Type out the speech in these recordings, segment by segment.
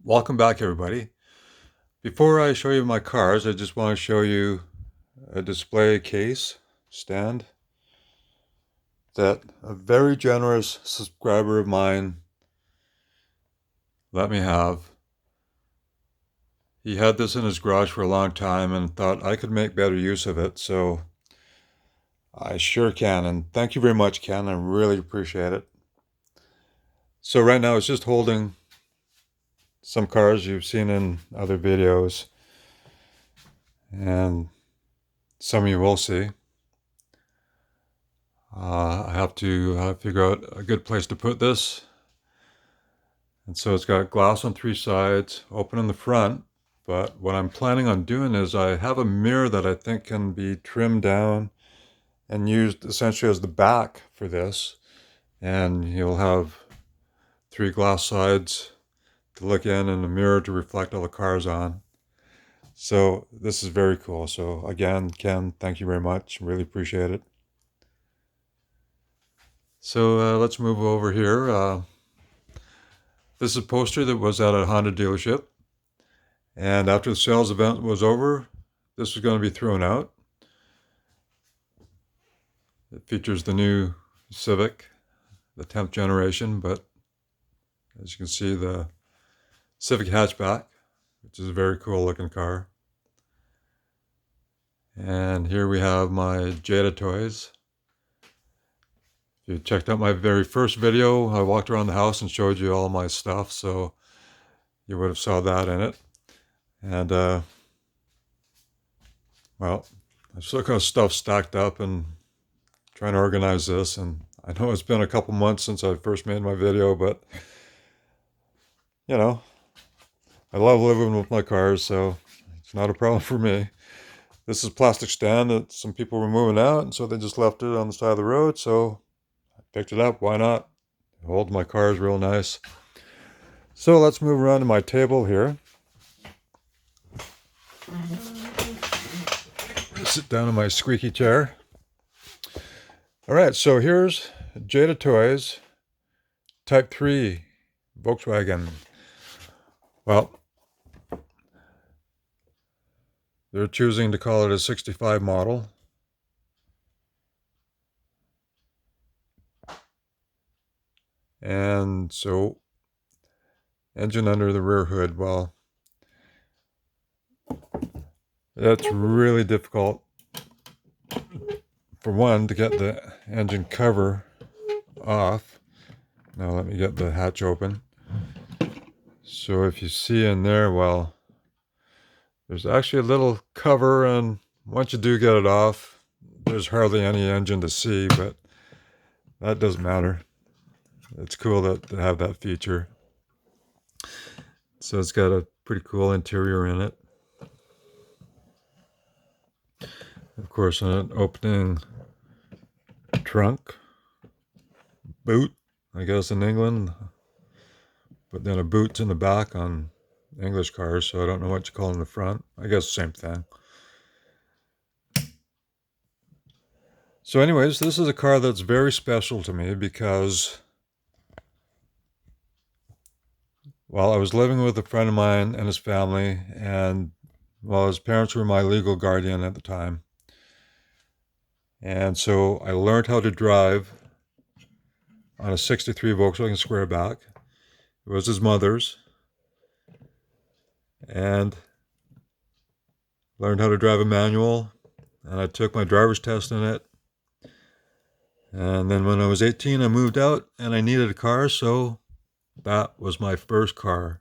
Welcome back, everybody. Before I show you my cars, I just want to show you a display case stand that a very generous subscriber of mine let me have. He had this in his garage for a long time and thought I could make better use of it, so I sure can. And thank you very much, Ken. I really appreciate it. So right now it's just holding some cars you've seen in other videos, and some you will see. I have to figure out a good place to put this. And so it's got glass on three sides, open in the front. But what I'm planning on doing is I have a mirror that I think can be trimmed down and used essentially as the back for this. And you'll have three glass sides to look in and a mirror to reflect all the cars on. So this is very cool. So again, Ken, thank you very much. Really appreciate it. So let's move over here. This is a poster that was at a Honda dealership. And after the sales event was over, this was going to be thrown out. It features the new Civic, the 10th generation, but as you can see, the Civic hatchback, which is a very cool looking car. And here we have my Jada toys. If you checked out my very first video, I walked around the house and showed you all my stuff, so you would have saw that in it. And well, I've still got stuff stacked up and trying to organize this, and I know it's been a couple months since I first made my video, but you know, I love living with my cars, so it's not a problem for me. This is a plastic stand that some people were moving out, and so they just left it on the side of the road, so I picked it up. Why not? It holds my cars real nice. So let's move around to my table here. Sit down in my squeaky chair. All right, so here's Jada Toys Type 3 Volkswagen. Well, they're choosing to call it a 65 model. And so, engine under the rear hood. Well, that's really difficult. For one, to get the engine cover off. Now let me get the hatch open. So if you see in there, well, there's actually a little cover, and once you do get it off, there's hardly any engine to see, but that doesn't matter. It's cool to have that feature. So it's got a pretty cool interior in it. Of course, an opening trunk, boot, I guess in England, but then a boot's in the back on English cars, so I don't know what you call in the front. I guess same thing. So anyways, this is a car that's very special to me because, well, I was living with a friend of mine and his family, and, well, his parents were my legal guardian at the time. And so I learned how to drive on a 63 Volkswagen Squareback. It was his mother's. And learned how to drive a manual. And I took my driver's test in it. And then when I was 18, I moved out and I needed a car. So that was my first car,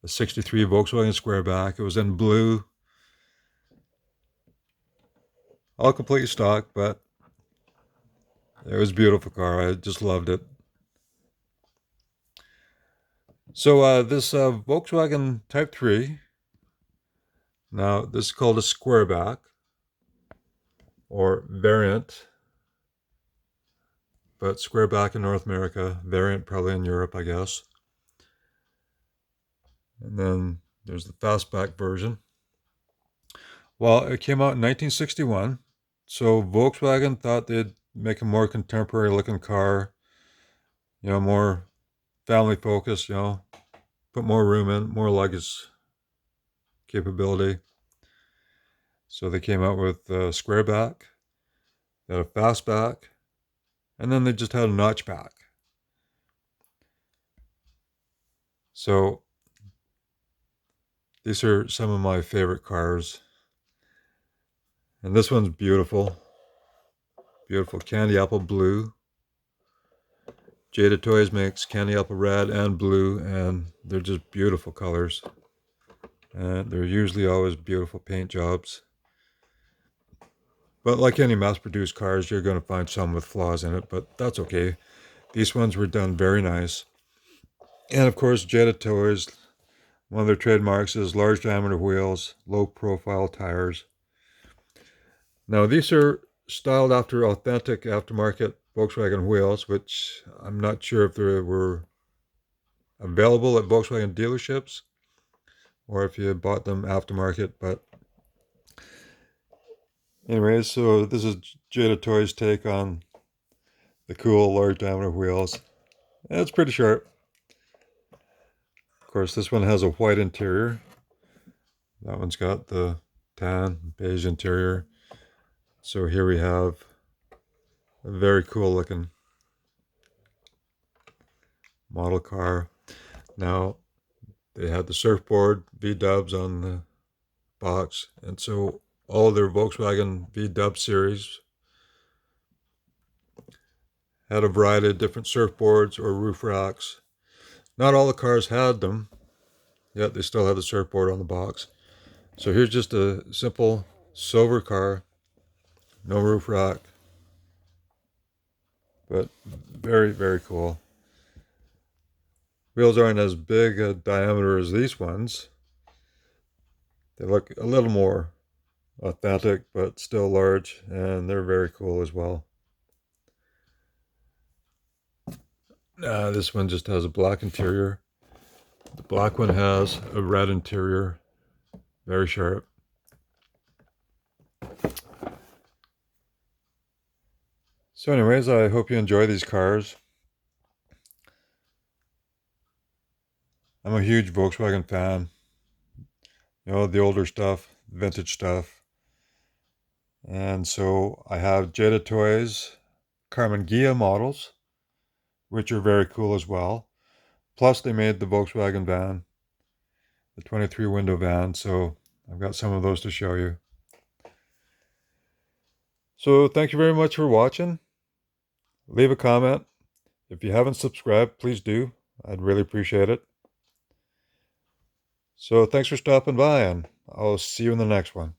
a 63 Volkswagen Squareback. It was in blue. All completely stock, but it was a beautiful car. I just loved it. So this Volkswagen Type 3, now this is called a Squareback or variant, but Squareback in North America, variant probably in Europe, I guess. And then there's the fastback version. Well, it came out in 1961, so Volkswagen thought they'd make a more contemporary looking car, more family focused, put more room in, more luggage capability. So they came out with a square back, they had a fast back, and then they just had a notch back. So these are some of my favorite cars. And this one's beautiful. Beautiful candy apple blue. Jada Toys makes candy apple red and blue, and they're just beautiful colors. And they're usually always beautiful paint jobs. But like any mass-produced cars, you're going to find some with flaws in it, but that's okay. These ones were done very nice. And of course, Jada Toys, one of their trademarks is large diameter wheels, low profile tires. Now these are styled after authentic aftermarket Volkswagen wheels, which I'm not sure if they were available at Volkswagen dealerships or if you bought them aftermarket, but anyways, so this is Jada Toys' take on the cool large diameter wheels. And it's pretty sharp. Of course, this one has a white interior. That one's got the tan beige interior. So here we have a very cool looking model car. Now, they had the surfboard V-dubs on the box, and so all their Volkswagen V-dub series had a variety of different surfboards or roof racks. Not all the cars had them, yet they still had the surfboard on the box. So here's just a simple silver car, no roof rack, but very, very cool. Wheels aren't as big a diameter as these ones. They look a little more authentic, but still large, and they're very cool as well. This one just has a black interior. The black one has a red interior, very sharp. So anyways, I hope you enjoy these cars. I'm a huge Volkswagen fan. You know, the older stuff, vintage stuff. And so I have Jada Toys Carmen Ghia models, which are very cool as well. Plus they made the Volkswagen van, the 23 window van, so I've got some of those to show you. So thank you very much for watching. Leave a comment. If you haven't subscribed, please do. I'd really appreciate it. So thanks for stopping by, and I'll see you in the next one.